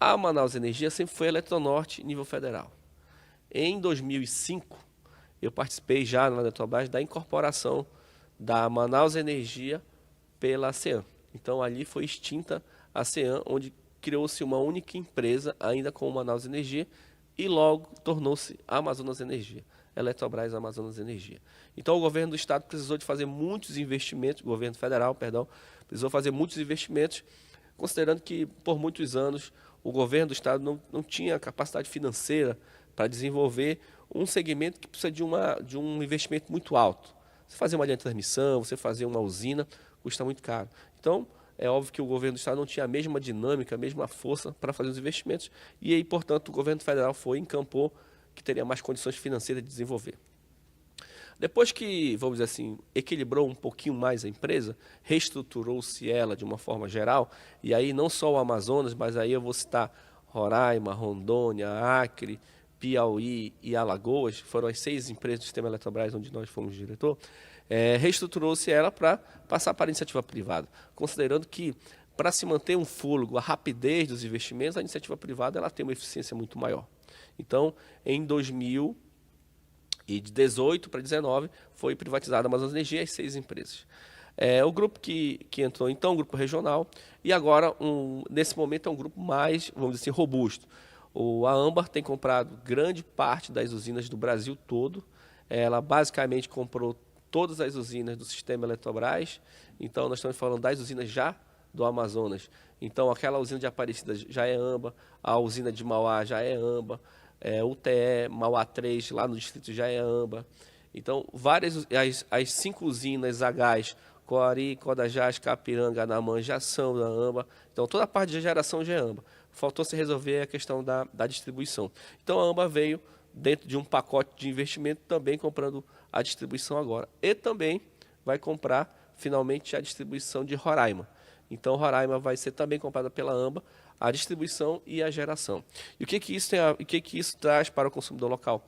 S2: A Manaus Energia sempre foi Eletronorte, nível federal. Em 2005, eu participei já na Eletrobras da incorporação da Manaus Energia pela CEAM. Então, ali foi extinta a CEAM, onde criou-se uma única empresa, ainda com Manaus Energia, e logo tornou-se Amazonas Energia, Eletrobras Amazonas Energia. Então, o governo do estado precisou de fazer muitos investimentos, o governo federal, perdão, precisou fazer muitos investimentos, considerando que, por muitos anos, o governo do estado não tinha capacidade financeira para desenvolver um segmento que precisa de um investimento muito alto. Você fazer uma linha de transmissão, você fazer uma usina, custa muito caro. Então, é óbvio que o governo do estado não tinha a mesma dinâmica, a mesma força para fazer os investimentos, e aí, portanto, o governo federal encampou que teria mais condições financeiras de desenvolver. Depois que, vamos dizer assim, equilibrou um pouquinho mais a empresa, reestruturou-se ela de uma forma geral, e aí não só o Amazonas, mas aí eu vou citar Roraima, Rondônia, Acre, Piauí e Alagoas, foram as 6 empresas do sistema Eletrobras onde nós fomos diretor, reestruturou-se ela para passar para a iniciativa privada, considerando que para se manter um fôlego, a rapidez dos investimentos, a iniciativa privada ela tem uma eficiência muito maior. Então, em 2018 para 2019, foi privatizada a Amazonas Energia e as 6 empresas. O grupo que entrou, então, o grupo regional, e agora, nesse momento, é um grupo mais, vamos dizer assim, robusto. A Âmbar tem comprado grande parte das usinas do Brasil todo. Ela basicamente comprou todas as usinas do sistema Eletrobras. Então, nós estamos falando das usinas já do Amazonas. Então, aquela usina de Aparecida já é AMBA, a usina de Mauá já é AMBA, UTE, Mauá 3, lá no distrito já é AMBA. Então, as 5 usinas a gás, Coari, Codajás, Capiranga, Anamã, já são da AMBA. Então, toda a parte de geração já é AMBA. Faltou se resolver a questão da distribuição. Então, a AMBA veio dentro de um pacote de investimento, também comprando a distribuição agora. E também vai comprar, finalmente, a distribuição de Roraima. Então, Roraima vai ser também comprada pela AMBA, a distribuição e a geração. E o que isso traz para o consumidor local?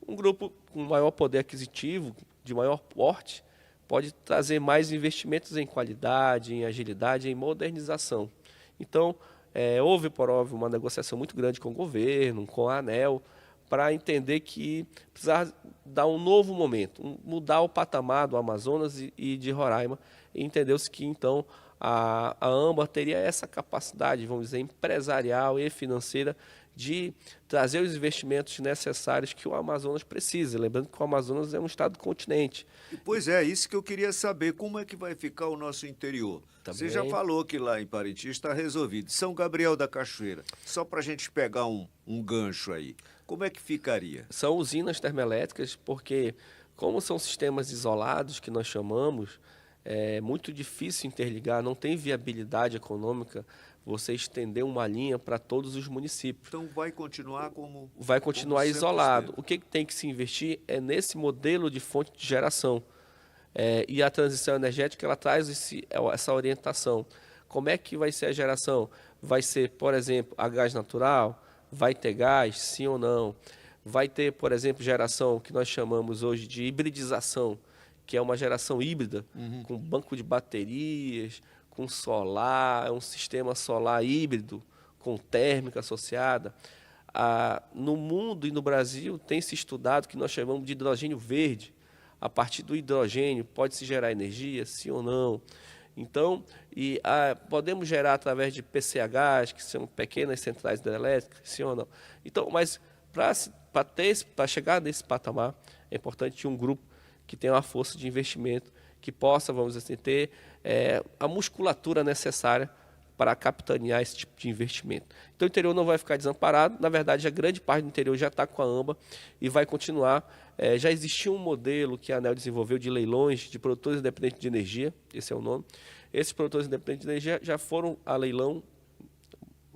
S2: Um grupo com maior poder aquisitivo, de maior porte, pode trazer mais investimentos em qualidade, em agilidade, em modernização. Então, houve, por óbvio, uma negociação muito grande com o governo, com a ANEEL, para entender que precisava dar um novo momento, mudar o patamar do Amazonas e de Roraima, e entendeu-se que, então, a AMBA teria essa capacidade, vamos dizer, empresarial e financeira de trazer os investimentos necessários que o Amazonas precisa. Lembrando que o Amazonas é um estado continente.
S1: Pois é, isso que eu queria saber, como é que vai ficar o nosso interior? Você já falou que lá em Parintins está resolvido. São Gabriel da Cachoeira, só para a gente pegar um gancho aí, como é que ficaria?
S2: São usinas termoelétricas, porque como são sistemas isolados, que nós chamamos, é muito difícil interligar, não tem viabilidade econômica você estender uma linha para todos os municípios.
S1: Então vai continuar como...
S2: Vai continuar
S1: como sempre
S2: isolado.
S1: esteve.
S2: O que tem que se investir é nesse modelo de fonte de geração. E a transição energética ela traz essa orientação. Como é que vai ser a geração? Vai ser, por exemplo, a gás natural? Vai ter gás, sim ou não? Vai ter, por exemplo, geração que nós chamamos hoje de hibridização, que é uma geração híbrida, com banco de baterias, com solar, é um sistema solar híbrido, com térmica associada. No mundo e no Brasil tem se estudado o que nós chamamos de hidrogênio verde. A partir do hidrogênio pode-se gerar energia, sim ou não? Então, podemos gerar através de PCHs, que são pequenas centrais hidrelétricas, sim ou não? Então, mas para chegar nesse patamar, é importante um grupo que tenha uma força de investimento, que possa, vamos dizer assim, ter a musculatura necessária para capitanear esse tipo de investimento. Então, o interior não vai ficar desamparado. Na verdade, a grande parte do interior já está com a AMBA e vai continuar. Já existia um modelo que a ANEEL desenvolveu de leilões de produtores independentes de energia, esse é o nome. Esses produtores independentes de energia já foram a leilão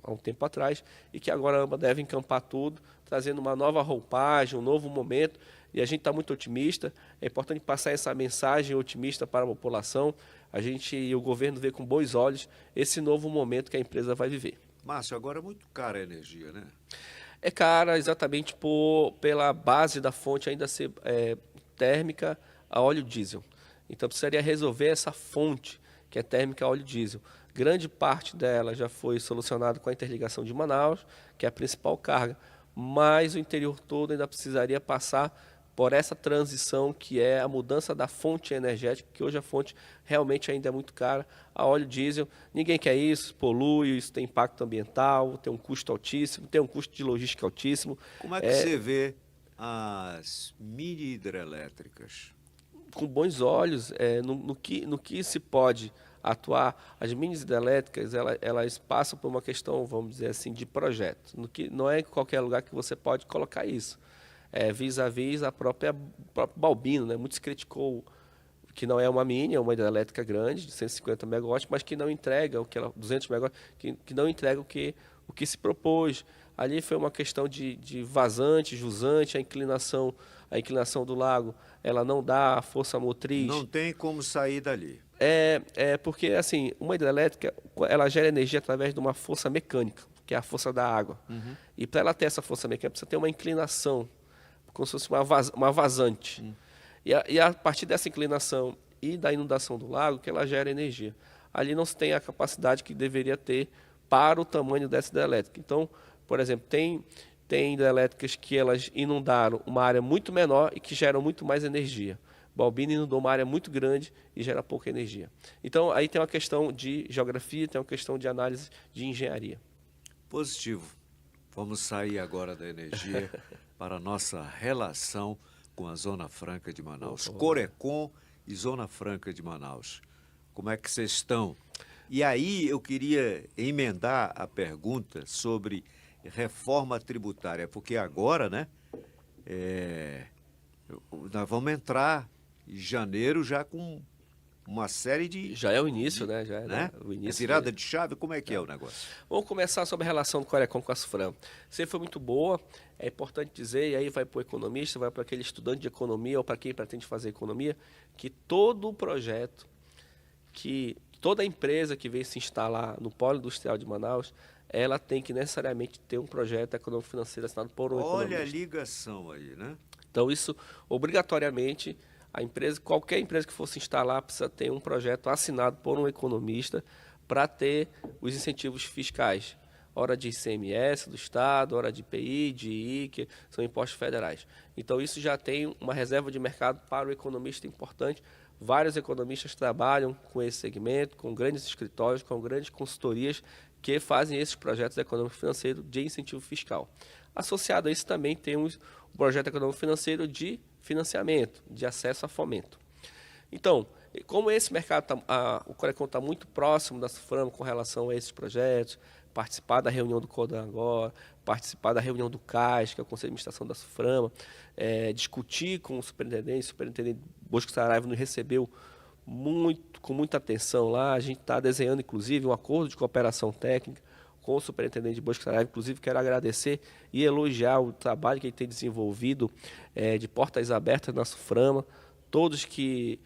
S2: há um tempo atrás e que agora a AMBA deve encampar tudo, trazendo uma nova roupagem, um novo momento. E a gente está muito otimista. É importante passar essa mensagem otimista para a população. A gente e o governo vê com bons olhos esse novo momento que a empresa vai viver.
S1: Márcio, agora é muito cara a energia, né?
S2: É cara exatamente pela base da fonte ainda ser térmica a óleo diesel. Então precisaria resolver essa fonte que é térmica a óleo diesel. Grande parte dela já foi solucionada com a interligação de Manaus, que é a principal carga, mas o interior todo ainda precisaria passar por essa transição que é a mudança da fonte energética, que hoje a fonte realmente ainda é muito cara, a óleo diesel. Ninguém quer isso, polui, isso tem impacto ambiental, tem um custo altíssimo, tem um custo de logística altíssimo.
S1: Como é que você vê as mini hidrelétricas?
S2: Com bons olhos, no que se pode atuar. As mini hidrelétricas, elas passam por uma questão, vamos dizer assim, de projeto. Não é em qualquer lugar que você pode colocar isso. Vis-à-vis a próprio Balbino, né? Muito se criticou que não é uma mini, é uma hidrelétrica grande, de 150 megawatts, mas que não entrega 200 megawatts, que não entrega o que se propôs. Ali foi uma questão de vazante, jusante, a inclinação do lago, ela não dá a força motriz.
S1: Não tem como sair dali.
S2: Porque, assim, uma hidrelétrica, ela gera energia através de uma força mecânica, que é a força da água. E para ela ter essa força mecânica, precisa ter uma inclinação, como se fosse uma vazante. E a partir dessa inclinação e da inundação do lago, que ela gera energia. Ali não se tem a capacidade que deveria ter para o tamanho dessa hidrelétrica. Então, por exemplo, tem hidrelétricas que elas inundaram uma área muito menor e que geram muito mais energia. Balbino inundou uma área muito grande e gera pouca energia. Então, aí tem uma questão de geografia, tem uma questão de análise de engenharia.
S1: Positivo. Vamos sair agora da energia para a nossa relação com a Zona Franca de Manaus. Corecon e Zona Franca de Manaus. Como é que vocês estão? E aí eu queria emendar a pergunta sobre reforma tributária, porque agora, né, nós vamos entrar em janeiro já com uma série de...
S2: Já é o início, né? Já é,
S1: né?
S2: O início
S1: Virada de chave, como é que é o negócio?
S2: Vamos começar sobre a relação do Corecon com a SUFRAM. Sempre foi muito boa, é importante dizer, e aí vai para o economista, vai para aquele estudante de economia ou para quem pretende fazer economia, que todo projeto, que toda empresa que vem se instalar no Polo Industrial de Manaus, ela tem que necessariamente ter um projeto econômico-financeiro assinado por um economista.
S1: Olha a ligação aí, né?
S2: Então, isso, obrigatoriamente, qualquer empresa que fosse instalar precisa ter um projeto assinado por um economista para ter os incentivos fiscais. Hora de ICMS do Estado, hora de IPI, de I, que são impostos federais. Então, isso já tem uma reserva de mercado para o economista importante. Vários economistas trabalham com esse segmento, com grandes escritórios, com grandes consultorias que fazem esses projetos econômico-financeiros de incentivo fiscal. Associado a isso também tem um projeto econômico-financeiro de financiamento, de acesso a fomento. Então, como esse mercado, o Corecon está muito próximo da SUFRAM com relação a esses projetos, participar da reunião do CODAN agora, participar da reunião do CAIS, que é o Conselho de Administração da SUFRAM, discutir com o superintendente Bosco Saraiva nos recebeu com muita atenção lá. A gente está desenhando, inclusive, um acordo de cooperação técnica com o superintendente Bosco Saraiva. Inclusive, quero agradecer e elogiar o trabalho que ele tem desenvolvido de portas abertas na SUFRAM. Todos que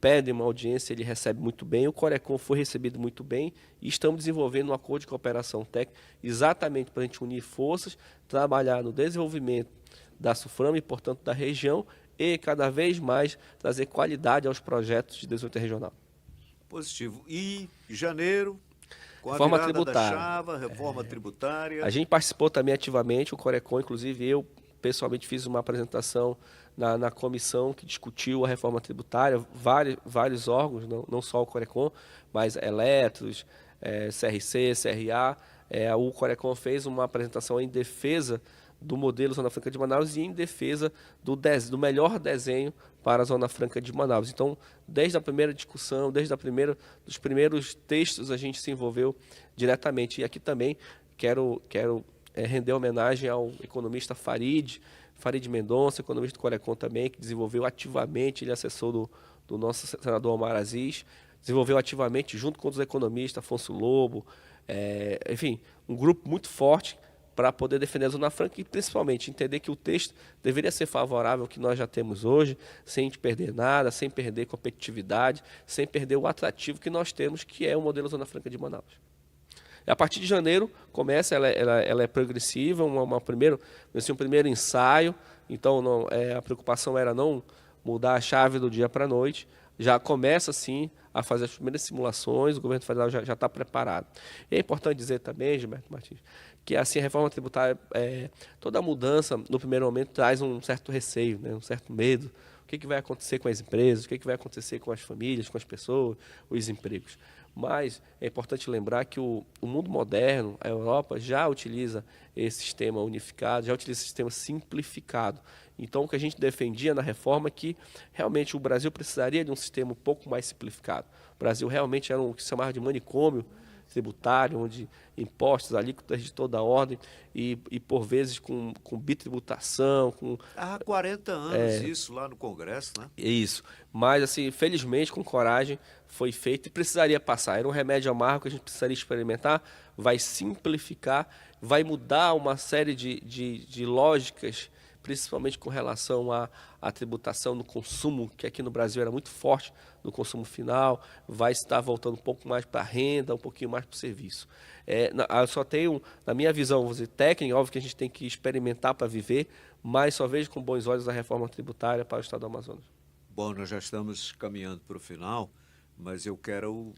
S2: pedem uma audiência, ele recebe muito bem. O Corecon foi recebido muito bem e estamos desenvolvendo um acordo de cooperação técnica exatamente para a gente unir forças, trabalhar no desenvolvimento da SUFRAM e, portanto, da região e, cada vez mais, trazer qualidade aos projetos de desenvolvimento regional.
S1: Positivo. E janeiro, com a
S2: Reforma
S1: virada
S2: tributária.
S1: da chave, reforma tributária.
S2: A gente participou também ativamente, o Corecon, inclusive eu pessoalmente fiz uma apresentação na comissão que discutiu a reforma tributária, vários órgãos, não só o Corecon, mas Eletros, CRC, CRA. O Corecon fez uma apresentação em defesa do modelo Zona Franca de Manaus e em defesa do melhor desenho para a Zona Franca de Manaus. Então, desde a primeira discussão, dos primeiros textos, a gente se envolveu diretamente. E aqui também quero render homenagem ao economista Farid Mendonça, economista do Corecon também, que desenvolveu ativamente, ele é assessor do nosso senador Omar Aziz, desenvolveu ativamente, junto com os economistas, Afonso Lobo, enfim, um grupo muito forte para poder defender a Zona Franca e, principalmente, entender que o texto deveria ser favorável ao que nós já temos hoje, sem perder nada, sem perder competitividade, sem perder o atrativo que nós temos, que é o modelo Zona Franca de Manaus. A partir de janeiro começa, ela é progressiva, um primeiro ensaio, então a preocupação era não mudar a chave do dia para a noite, já começa sim a fazer as primeiras simulações, o governo federal já está preparado. E é importante dizer também, Gilberto Martins, que assim, a reforma tributária, toda mudança no primeiro momento traz um certo receio, né, um certo medo. O que vai acontecer com as empresas, o que vai acontecer com as famílias, com as pessoas, os empregos. Mas é importante lembrar que o mundo moderno, a Europa, já utiliza esse sistema unificado, já utiliza esse sistema simplificado. Então, o que a gente defendia na reforma é que realmente o Brasil precisaria de um sistema um pouco mais simplificado. O Brasil realmente era o que se chamava de manicômio tributário, onde impostos, alíquotas de toda a ordem e por vezes com bitributação.
S1: Há 40 anos isso lá no Congresso, né?
S2: Isso. Mas, assim, felizmente, com coragem, foi feito e precisaria passar. Era um remédio amargo que a gente precisaria experimentar, vai simplificar, vai mudar uma série de lógicas, principalmente com relação à tributação no consumo, que aqui no Brasil era muito forte, no consumo final, vai estar voltando um pouco mais para a renda, um pouquinho mais para o serviço. Eu só tenho, na minha visão, vou dizer, técnica, óbvio que a gente tem que experimentar para viver, mas só vejo com bons olhos a reforma tributária para o Estado do Amazonas.
S1: Bom, nós já estamos caminhando para o final, mas eu quero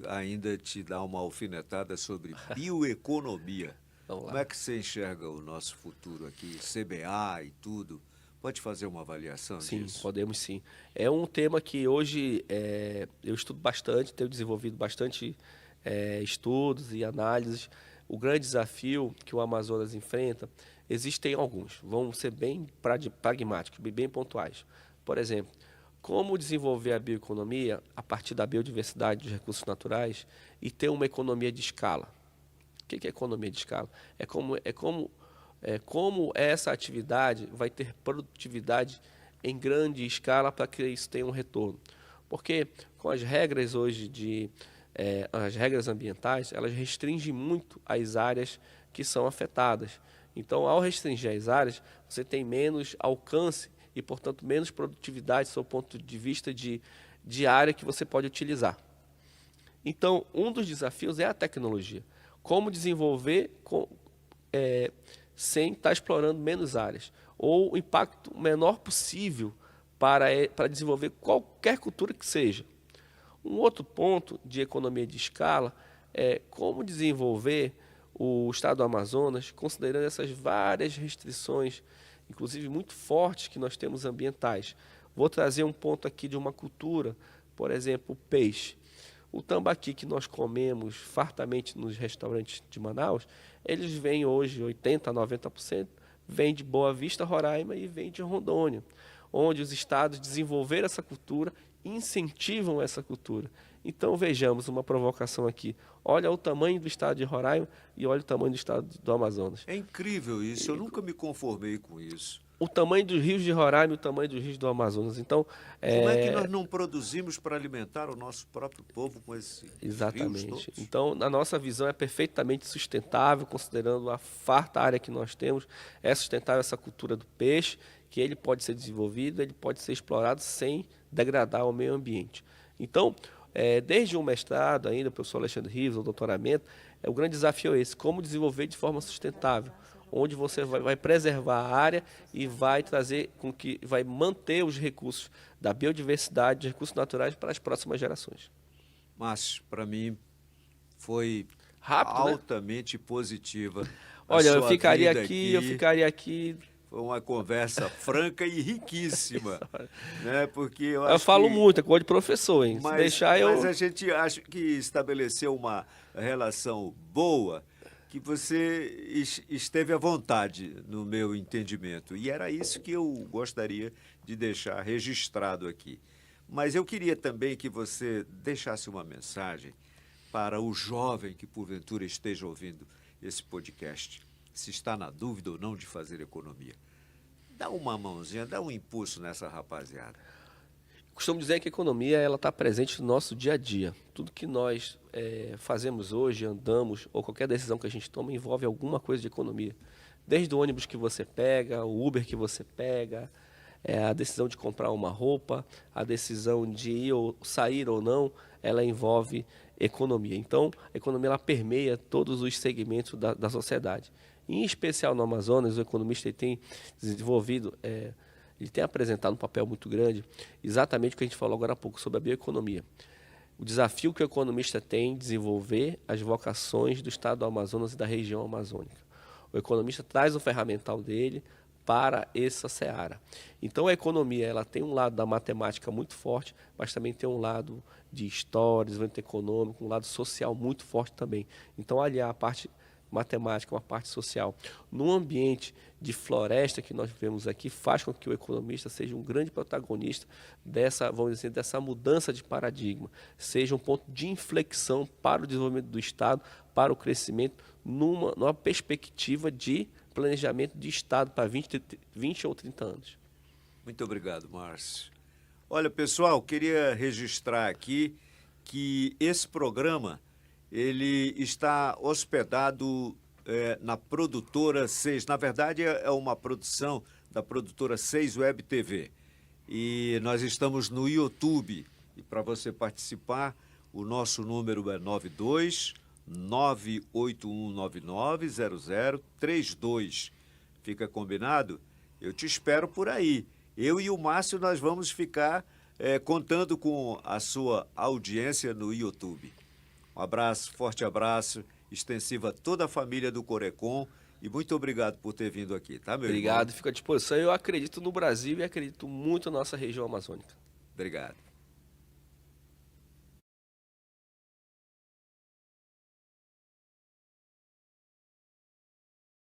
S1: ainda te dar uma alfinetada sobre bioeconomia. Como é que você enxerga o nosso futuro aqui, CBA e tudo? Pode fazer uma avaliação disso?
S2: Sim, podemos sim. É um tema que hoje eu estudo bastante, tenho desenvolvido bastante estudos e análises. O grande desafio que o Amazonas enfrenta, existem alguns, vão ser bem pragmáticos, bem pontuais. Por exemplo, como desenvolver a bioeconomia a partir da biodiversidade dos recursos naturais e ter uma economia de escala. O que é economia de escala? É como essa atividade vai ter produtividade em grande escala para que isso tenha um retorno. Porque com as regras hoje as regras ambientais, elas restringem muito as áreas que são afetadas. Então, ao restringir as áreas, você tem menos alcance e, portanto, menos produtividade do seu ponto de vista de área que você pode utilizar. Então, um dos desafios é a tecnologia. Como desenvolver sem estar explorando menos áreas, ou o impacto menor possível para desenvolver qualquer cultura que seja. Um outro ponto de economia de escala é como desenvolver o estado do Amazonas, considerando essas várias restrições, inclusive muito fortes, que nós temos ambientais. Vou trazer um ponto aqui de uma cultura, por exemplo, o peixe. O tambaqui que nós comemos fartamente nos restaurantes de Manaus, eles vêm hoje, 80% a 90%, vêm de Boa Vista, Roraima e vêm de Rondônia, onde os estados desenvolveram essa cultura e incentivam essa cultura. Então vejamos uma provocação aqui. Olha o tamanho do estado de Roraima e olha o tamanho do estado do Amazonas.
S1: É incrível isso, eu nunca me conformei com isso.
S2: O tamanho dos rios de Roraima e o tamanho dos rios do Amazonas. Então,
S1: como é que nós não produzimos para alimentar o nosso próprio povo com esse
S2: exatamente.
S1: rios todos?
S2: Então, a nossa visão é perfeitamente sustentável, considerando a farta área que nós temos. É sustentável essa cultura do peixe, que ele pode ser desenvolvido, ele pode ser explorado sem degradar o meio ambiente. Então, desde o mestrado ainda, o professor Alexandre Rives, o doutoramento, o grande desafio é esse, como desenvolver de forma sustentável, onde você vai preservar a área e vai vai manter os recursos da biodiversidade, dos recursos naturais para as próximas gerações.
S1: Mas, para mim, foi
S2: rápido,
S1: altamente positiva.
S2: Olha, eu ficaria aqui.
S1: Foi uma conversa franca e riquíssima, né? Porque
S2: eu falo muito, é coisa de professor, hein?
S1: Mas,
S2: se deixar
S1: mas a gente acha que estabeleceu uma relação boa, que você esteve à vontade no meu entendimento. E era isso que eu gostaria de deixar registrado aqui. Mas eu queria também que você deixasse uma mensagem para o jovem que porventura esteja ouvindo esse podcast, se está na dúvida ou não de fazer economia. Dá uma mãozinha, dá um impulso nessa rapaziada.
S2: Costumo dizer que a economia está presente no nosso dia a dia. Tudo que nós fazemos hoje, andamos, ou qualquer decisão que a gente toma, envolve alguma coisa de economia. Desde o ônibus que você pega, o Uber que você pega, a decisão de comprar uma roupa, a decisão de ir ou sair ou não, ela envolve economia. Então, a economia ela permeia todos os segmentos da sociedade. Em especial no Amazonas, o economista tem desenvolvido, ele tem apresentado um papel muito grande, exatamente o que a gente falou agora há pouco, sobre a bioeconomia. O desafio que o economista tem em desenvolver as vocações do estado do Amazonas e da região amazônica. O economista traz o ferramental dele para essa seara. Então, a economia ela tem um lado da matemática muito forte, mas também tem um lado de história, desenvolvimento econômico, um lado social muito forte também. Então, aliar a parte matemática, uma parte social, num ambiente de floresta que nós vivemos aqui, faz com que o economista seja um grande protagonista dessa, vamos dizer, dessa mudança de paradigma, seja um ponto de inflexão para o desenvolvimento do Estado, para o crescimento, numa perspectiva de planejamento de Estado para 20 ou 30 anos.
S1: Muito obrigado, Márcio. Olha, pessoal, queria registrar aqui que esse programa ele está hospedado na Produtora 6. Na verdade, é uma produção da Produtora 6 Web TV. E nós estamos no YouTube. E para você participar, o nosso número é 92-98199-0032. Fica combinado? Eu te espero por aí. Eu e o Márcio, nós vamos ficar contando com a sua audiência no YouTube. Um abraço, forte abraço, extensivo a toda a família do Corecon e muito obrigado por ter vindo aqui, tá, meu irmão?
S2: Obrigado, fico à disposição. Eu acredito no Brasil e acredito muito na nossa região amazônica.
S1: Obrigado.